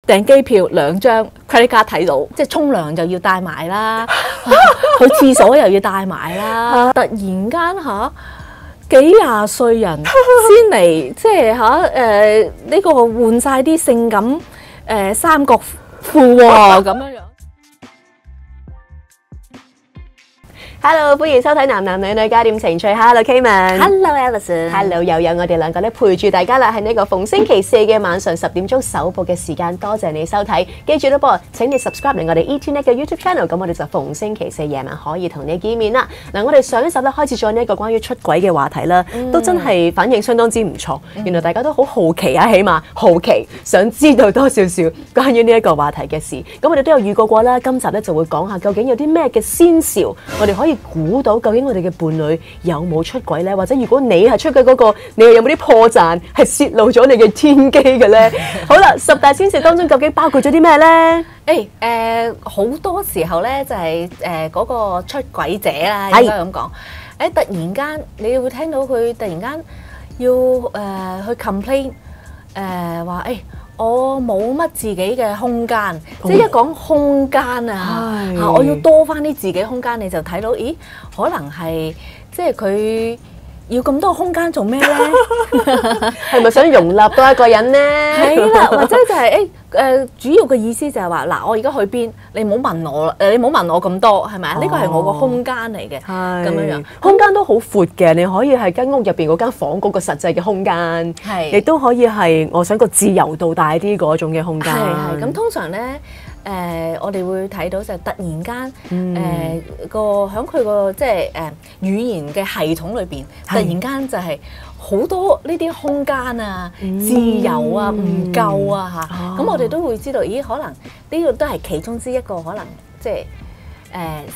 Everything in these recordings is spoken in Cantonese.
訂機票2張 credit card 睇到，即係沖涼就要帶埋啦，去廁所又要帶埋啦。突然間幾廿歲人先嚟，即係呢個換晒啲性感三角褲喎，咁樣樣。Hello， 歡迎收睇男男女女加點情趣。Hello Kman，Hello Alison，Hello 又有我哋兩個咧陪住大家啦，喺呢個逢星期四嘅晚上10點鐘首播嘅時間，多謝你收睇。記住啦噃，請你 subscribe 嚟我哋 ETNet 嘅 YouTube channel， 咁我哋就逢星期四夜晚可以同你見面啦。嗱，我哋上一集咧開始咗呢一個關於出軌嘅話題啦，都真係反應相當之唔錯。原來大家都好好奇啊，起碼好奇想知道多少少關於呢一個話題嘅事。咁我哋都有預告過啦，今集咧就會講下究竟有啲咩嘅先兆，我哋可以估到究竟我哋嘅伴侶有冇出軌呢？或者如果你係出軌嗰個，你又有冇啲破綻係泄露咗你嘅天機嘅呢？好啦，10大先兆當中究竟包括咗啲咩呢？好多時候呢，就係嗰個出軌者啦，應該咁講。突然間你會聽到佢突然間要去 complain， 話我冇乜自己嘅空間，即係一講空間我要多返啲自己空間，你就睇到，咦？可能係即係佢要咁多空間做咩咧？係咪想容納多一個人咧？係啦，或者就係主要嘅意思就係話嗱，我而家去邊，你唔好問我啦，你唔好問我咁多，係咪啊？呢個係我個空間嚟嘅，咁樣樣空間都好闊嘅，你可以係間屋入邊嗰間房嗰個實際嘅空間，亦都可以係我想個自由度大啲嗰種嘅空間。係咁，通常咧。我哋會睇到就突然間響佢個即係語言嘅系統裏邊，突然間就係好多呢啲空間啊、自由啊唔夠啊嚇，咁我哋都會知道，咦？可能呢個都係其中之一個可能即係。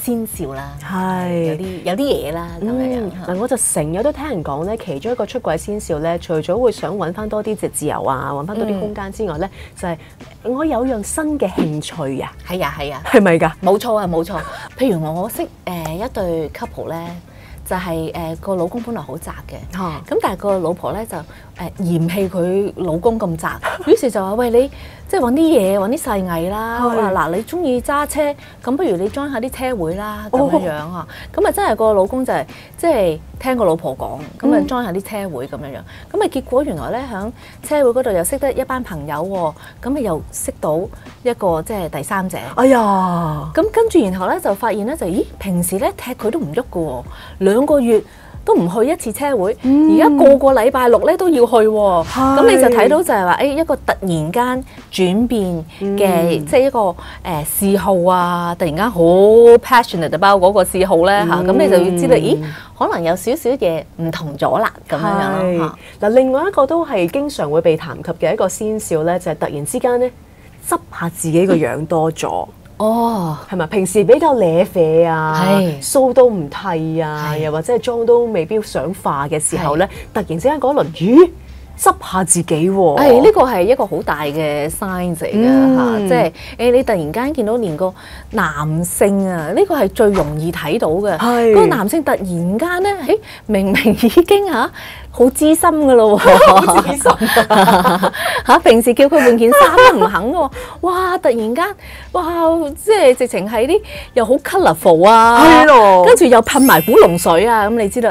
先兆啦，係有啲嘢啦咁樣。嗱，我就成日都聽人講咧，其中一個出軌先兆咧，除咗會想揾翻多啲自由啊，揾翻多啲空間之外咧，就係我有樣新嘅興趣啊。係啊，係咪㗎？冇錯，冇錯。譬如我識一對 couple 咧。就係個老公本來好宅嘅，咁但係個老婆咧就嫌棄佢老公咁宅，於是就話：喂，你即係揾啲嘢揾啲細藝啦，嗱你中意揸車，咁不如你 join 下啲車會啦咁樣樣啊，咁啊真係個老公就係即係聽個老婆講，咁啊 join 下啲車會咁樣樣，咁啊結果原來咧喺車會嗰度又識得一班朋友喎，咁啊又識到一個即係第三者，哎呀，咁跟住然後咧就發現咧就咦平時咧踢佢都唔喐嘅喎。2個月都唔去一次車會，而家個禮拜6咧都要去喎。咁你就睇到就係話，一個突然間轉變嘅，即係一個嗜好啊！突然間好 passionate about 嗰個嗜好咧嚇，咁你就要知道，咦？可能有少少嘢唔同咗啦，咁樣樣咯。嗱，另外一個都係經常會被談及嘅一個先兆咧，就係突然之間咧執下自己個樣多咗。係咪？平時比較咧啡啊，鬚都唔剃啊，又或者係妝都未必想化嘅時候咧，突然之間嗰輪，咦？執下自己喎，呢個係一個好大嘅 sign 嚟嘅嚇，即係你突然間見到連個男性啊，呢個係最容易睇到嘅。嗰個男性突然間咧，明明已經好資深嘅咯喎，資深平時叫佢換件衫都唔肯喎，哇！突然間，哇！即係直情係啲又好 colourful 啊，跟住又噴埋古龍水啊，咁你知道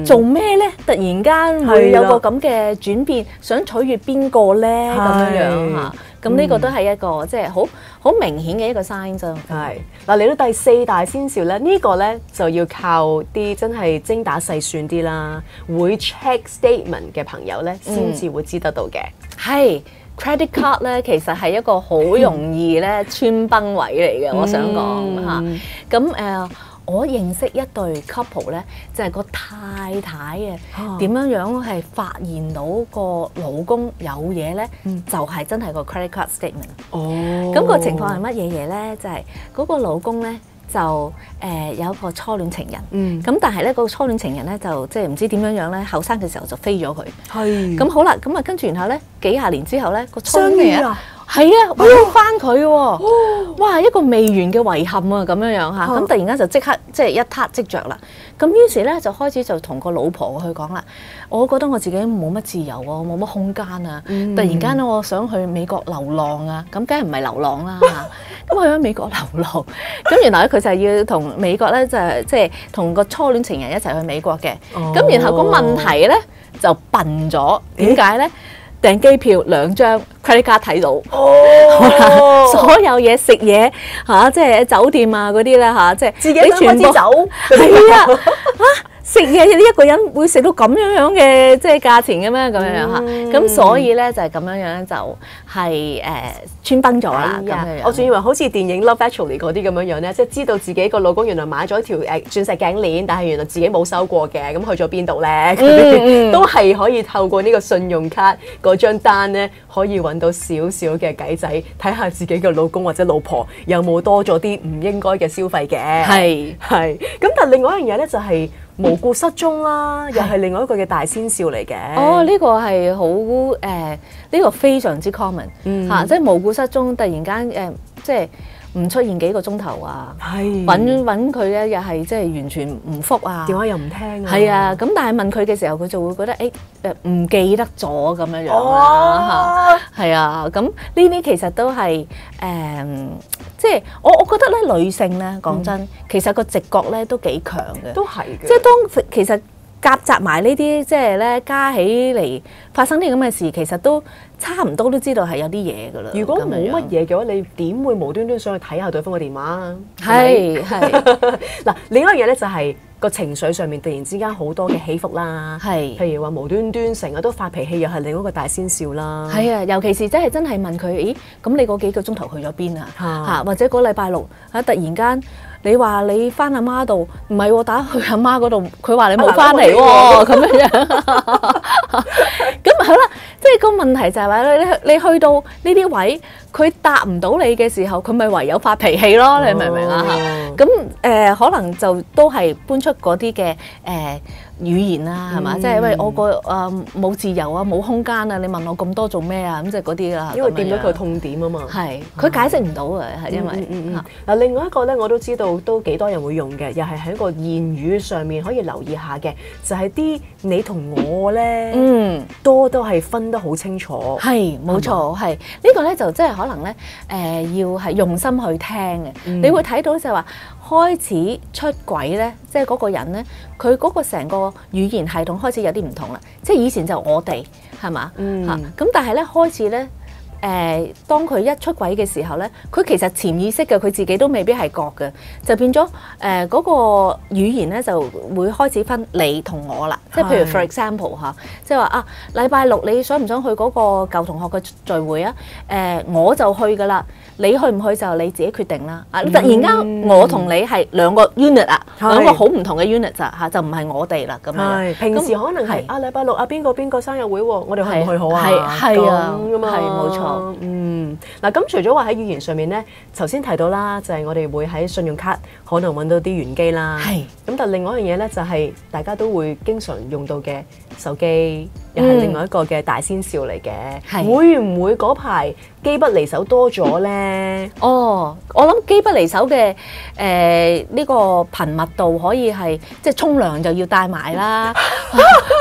做咩咧？突然間會有個咁嘅轉變，想取悅邊個咧？咁樣嚇，咁呢個都係一個即係好明顯嘅一個 sign 啫。係嗱，嚟到第4大先兆咧，呢個咧就要靠啲真係精打細算啲啦，會 check statement 嘅朋友咧先至會知得到嘅。係 credit card 咧，其實係一個好容易咧穿崩位嚟嘅，我想講嚇。咁我認識一對 couple 咧，就係個太太點樣係發現到個老公有嘢咧，就係真係個 credit card statement。咁個情況係乜嘢嘢咧？就係嗰個老公咧就有一個初戀情人，咁但係咧個初戀情人咧就即係唔知點樣咧，後生嘅時候就飛咗佢。咁好啦，咁啊跟住然後咧幾廿年之後咧個初戀情人係啊，揾翻佢喎，哇！一個未完嘅遺憾啊，咁樣樣嚇，咁突然間就即刻即係一撻即着啦。咁於是咧就開始就同個老婆去講啦，我覺得我自己冇乜自由啊，我冇乜空間啊，突然間咧我想去美國流浪啊，咁梗係唔係流浪啦嚇，咁去咗美國流浪，咁原來咧佢就係要同美國咧就即係同個初戀情人一齊去美國嘅，咁然後個問題咧就笨咗，點解咧？訂機票2張 credit card 睇到，所有嘢食嘢嚇，即係酒店啊嗰啲咧嚇，即係自己都開始走，係啊嚇！食嘢呢一個人會食到咁樣樣嘅即係價錢嘅咩？咁樣樣嚇，咁所以咧就係咁樣樣就係穿崩咗啦咁樣樣。我仲以為好似電影 Love Actually 嗰啲咁樣樣咧，即係知道自己個老公原來買咗條鑽石頸鏈，但係原來自己冇收過嘅，咁去咗邊度咧？都係可以透過呢個信用卡嗰張單咧，可以揾到少少嘅計仔，睇下自己嘅老公或者老婆有冇多咗啲唔應該嘅消費嘅。係。咁但係另外一樣嘢咧就係無故失蹤啦，又係另外一個嘅大先兆嚟嘅。哦，呢個係好呢個非常之 common 嚇，即係無故失蹤，突然間即係唔出現幾個鐘頭啊，揾佢咧又係即係完全唔覆啊，電話又唔聽啊，係啊，咁但係問佢嘅時候，佢就會覺得唔記得咗咁樣樣啦嚇，係啊，咁呢啲其實都係即係我覺得咧女性咧講真，其實個直覺咧都幾強嘅，都係嘅，即係當其實夾雜埋呢啲即係咧加起嚟發生啲咁嘅事，其實都差唔多都知道係有啲嘢㗎啦。如果冇乜嘢嘅話，你點會無端端想去睇下對方嘅電話啊？係嗱，另一樣嘢咧就係個情緒上面突然之間好多嘅起伏啦。係，譬如話無端端成日都發脾氣，又係另一個大先兆啦。係啊，尤其是真係問佢，咦？咁你嗰幾個鐘頭去咗邊啊？嚇，或者嗰禮拜六突然間。你話你翻阿媽度，唔係喎，打去阿媽嗰度，佢話你冇翻嚟喎，咁樣樣。咁好啦，即係個問題就係話你去到呢啲位，佢答唔到你嘅時候，佢咪唯有發脾氣咯，你明唔明啊？咁可能就都係搬出嗰啲嘅語言啦，係嘛？即係喂，我個冇自由啊，冇空間啊，你問我咁多做咩啊？咁即係嗰啲啦。因為掂咗佢痛點啊嘛。係，佢解釋唔到嘅，係因為嗱，另外一個咧，我都知道都幾多人會用嘅，又係喺一個言語上面可以留意下嘅，就係啲你同我咧，都係分得好清楚。係，冇錯，係呢個咧就即係可能咧要係用心去聽嘅，你會睇到就係話。開始出軌咧，即係嗰個人咧，佢嗰個成個語言系統開始有啲唔同啦。即係以前就我哋係嘛嚇，咁但係咧開始咧，當佢一出軌嘅時候咧，佢其實潛意識嘅佢自己都未必係覺嘅，就變咗嗰個語言咧就會開始分你同我啦。即係譬如 for example 嚇，即係話啊，禮拜六你想唔想去嗰個舊同學嘅聚會啊？我就去㗎啦。你去唔去就你自己決定啦！突然間我同你係兩個 unit 啊，兩個好唔同嘅 unit 咋嚇，就唔係我哋啦咁樣。平時可能係禮拜六邊個生日會喎，我哋去唔去好啊？係啊，係冇錯。嗱咁除咗話喺語言上面咧，頭先提到啦，就係我哋會喺信用卡可能揾到啲玄機啦。係。咁但係另外一樣嘢咧，就係大家都會經常用到嘅手機，又係另外一個嘅大先兆嚟嘅。係。會唔會嗰排機不離手多咗咧？哦，我諗機不離手嘅呢個頻密度可以係即係沖涼就要帶埋啦，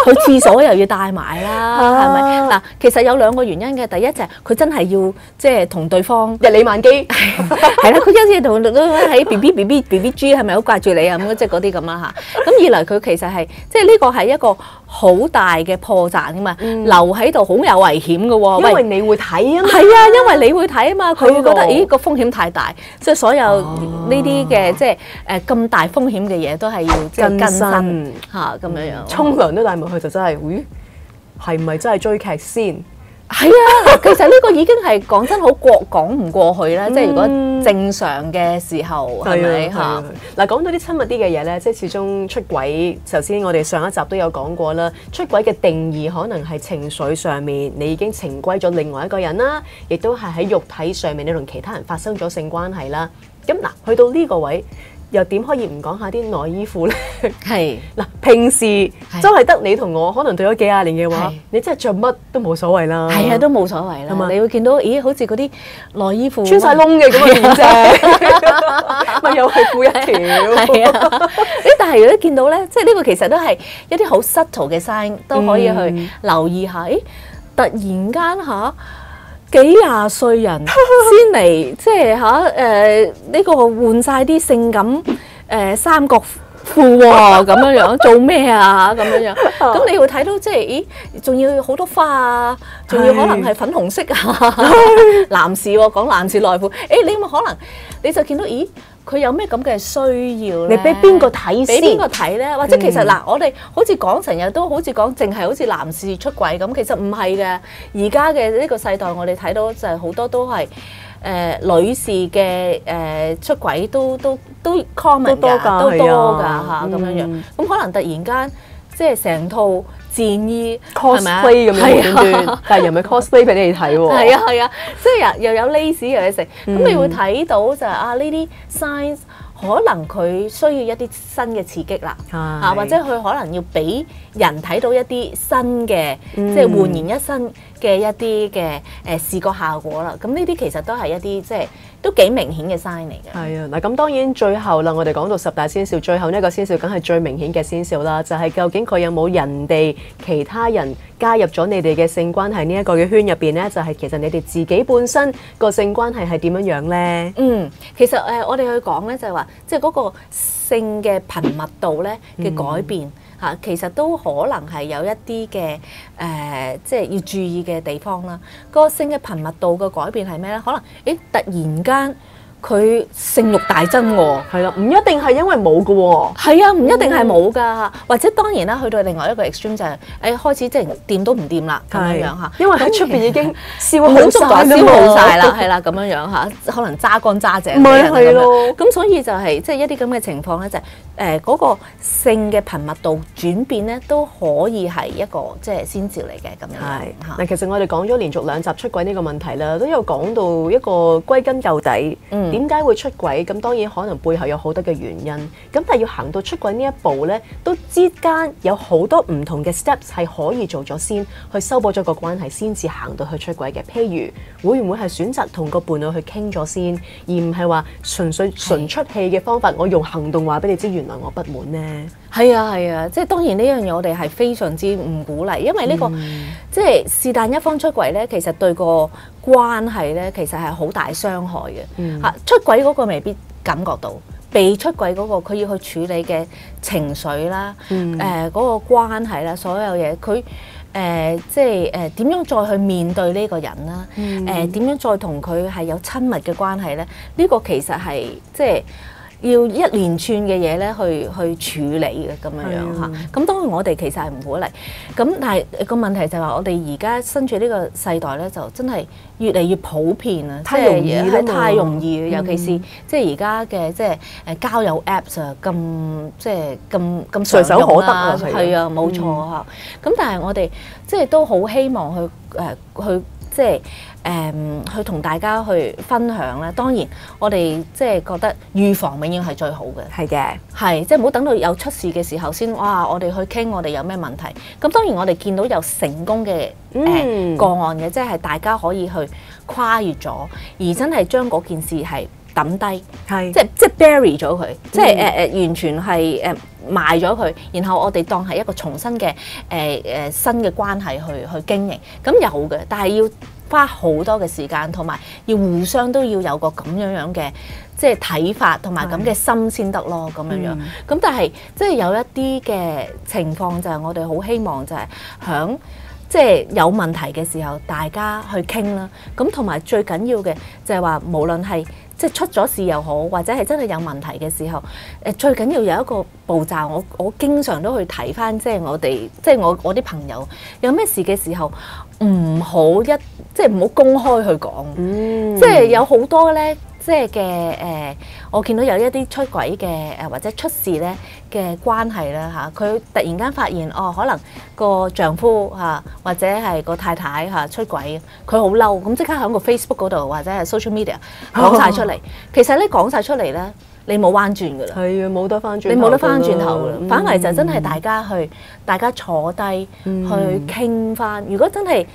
去廁所又要帶埋啦，係咪？嗱，其實有兩個原因嘅。第一就係佢真係要即係同對方日理萬機，係啦，佢一次同都喺 BBG 係咪好掛住你啊？咁即係嗰啲咁啦嚇。咁二來佢其實係即係呢個係一個好大嘅破綻㗎嘛，留喺度好有危險㗎喎。因為你會睇啊嘛。係啊，因為你會睇啊嘛，佢會覺得咦個風險太大，即係所有呢啲嘅即係咁大風險嘅嘢都係要即係更新嚇咁樣樣。沖涼都帶埋去就真係，咦係咪真係追劇先？係啊，其實呢個已經係講真好講唔過去啦。即係如果正常嘅時候係咪嚇？嗱，講到啲親密啲嘅嘢咧，即係始終出軌。首先我哋上一集都有講過啦，出軌嘅定義可能係情緒上面你已經情歸咗另外一個人啦，亦都係喺肉體上面你同其他人發生咗性關係啦。咁嗱，去到呢個位，又點可以唔講下啲內衣褲咧？係嗱，平時真係得你同我，可能對咗幾廿年嘅話，你真係着乜都冇所謂啦。係啊，都冇所謂啦。你會見到，咦，好似嗰啲內衣褲穿晒窿嘅咁嘅點啫？咪又係褲一條。係啊，但係如果見到咧，即係呢個其實都係一啲好 subtle 嘅 sign，都可以去留意下。突然間幾廿歲人先嚟，即係呢個換晒啲性感三角褲喎，咁樣做咩啊？咁樣咁你會睇到即係，咦，仲要好多花啊，仲要可能係粉紅色啊，男士喎，講男士內褲，你有冇可能你就見到，咦？佢有咩咁嘅需要咧？你俾邊個睇先？俾邊個睇咧？或者其實嗱，我哋好似講成日都好似講，淨係好似男士出軌咁，其實唔係嘅。而家嘅呢個世代，我哋睇到就係好多都係女士嘅出軌都 common 㗎，都多㗎嚇咁樣樣。咁可能突然間即係成套戰衣 cosplay 咁樣端，但係又唔係 cosplay 俾你哋睇喎。係啊，即係又有 lace 又有食，咁你會睇到就係呢啲 signs，可能佢需要一啲新嘅刺激啦，或者佢可能要俾人睇到一啲新嘅，即係煥然一新嘅一啲嘅視覺效果啦。咁呢啲其實都係一啲即係都幾明顯嘅 sign 嚟嘅。係啊，嗱咁當然最後啦，我哋講到10大先兆，最後呢個先兆梗係最明顯嘅先兆啦，就係究竟佢有冇人哋其他人加入咗你哋嘅性關係呢一個嘅圈入邊呢？就係其實你哋自己本身個性關係係點樣樣呢？其實我哋去講呢，就係話，即係嗰個性嘅頻密度咧嘅改變嚇，其實都可能係有一啲嘅即係要注意嘅地方啦。個性嘅頻密度嘅改變係咩咧？可能突然間佢性慾大增喎，係啦，唔一定係因為冇㗎喎，係啊，唔一定係冇㗎，或者當然啦，去到另外一個 extreme 就係開始即係掂都唔掂啦咁樣嚇，因為喺出邊已經消耗晒啦，係啦咁樣嚇，可能揸乾揸淨，咪係咯，咁所以就係即係一啲咁嘅情況咧，就係嗰個性嘅頻密度轉變咧，都可以係一個即係先兆嚟嘅咁樣。係嗱，其實我哋講咗連續2集出軌呢個問題啦，都有講到一個歸根究底。點解會出軌？咁當然可能背後有好多嘅原因。咁但係要行到出軌呢一步呢，都之間有好多唔同嘅 steps 係可以做咗先，去修補咗個關係，先至行到去出軌嘅。譬如會唔會係選擇同個伴侶去傾咗先，而唔係話純粹純出氣嘅方法，我用行動話俾你知，原來我不滿呢？係啊，即係當然呢樣嘢我哋係非常之唔鼓勵，因為呢個即係是但一方出軌呢，其實對個關係呢，其實係好大傷害嘅。出軌嗰個未必感覺到，被出軌嗰個佢要去處理嘅情緒啦，嗰個關係啦，所有嘢佢即係點樣再去面對呢個人啦？點樣再同佢係有親密嘅關係呢？呢個其實係即係要一連串嘅嘢咧，去處理嘅咁樣樣嚇。咁當然我哋其實係唔鼓勵。咁但係個問題就係話，我哋而家身處呢個世代咧，就真係越嚟越普遍啊！太容易啦，太容易，尤其是即係而家嘅即係交友 Apps 啊，咁即係咁隨手可得啊，係啊，冇錯嚇。咁但係我哋即係都好希望去即係去同大家去分享啦。當然，我哋即係覺得預防永遠係最好嘅。係嘅，係即係唔好等到有出事嘅時候先，哇！我哋去傾我哋有咩問題。咁當然我哋見到有成功嘅個案嘅，即係大家可以去跨越咗，而真係將嗰件事係抌低，即係 bury 咗佢，即係完全係賣咗佢，然後我哋當係一個重新嘅新嘅關係去經營。咁有嘅，但係要花好多嘅時間，同埋要互相都要有個咁樣嘅即係睇法，同埋咁嘅心先得咯，咁樣樣。咁但係即係有一啲嘅情況就係我哋好希望就係響即係有問題嘅時候，大家去傾啦。咁同埋最緊要嘅就係話，無論係即係出咗事又好，或者係真係有問題嘅時候，最緊要有一個步驟。我經常都去睇返，即係我哋即係我啲朋友有咩事嘅時候，唔好即係唔好公開去講。即係有好多咧。即係嘅我見到有一啲出軌嘅或者出事咧嘅關係啦嚇，佢突然間發現可能個丈夫嚇或者係個太太嚇出軌，佢好嬲，咁即刻喺個 Facebook 嗰度或者係 social media 講晒出嚟。其實咧講晒出嚟咧，你冇彎轉㗎啦。係啊，冇得翻轉，你冇得翻轉頭㗎。反為就真係大家坐低去傾翻。如果真係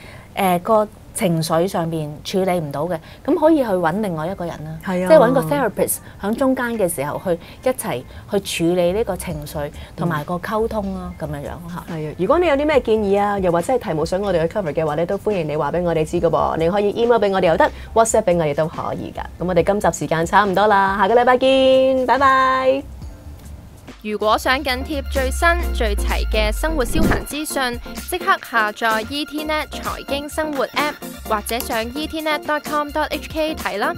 個情緒上邊處理唔到嘅，咁可以去揾另外一個人啦，即係揾個 therapist 喺中間嘅時候去一齊去處理呢個情緒同埋個溝通啦，咁樣樣嚇。係啊，如果你有啲咩建議啊，又或者係題目想我哋去 cover 嘅話咧，都歡迎你話俾我哋知㗎噃。你可以 email 俾我哋又得 ，WhatsApp 俾我哋都可以㗎。咁我哋今集時間差唔多啦，下個禮拜見，拜拜。如果想緊貼最新最齊嘅生活消閒資訊，即刻下載 ETNet 財經生活 App， 或者上etnet.com.hk 睇啦。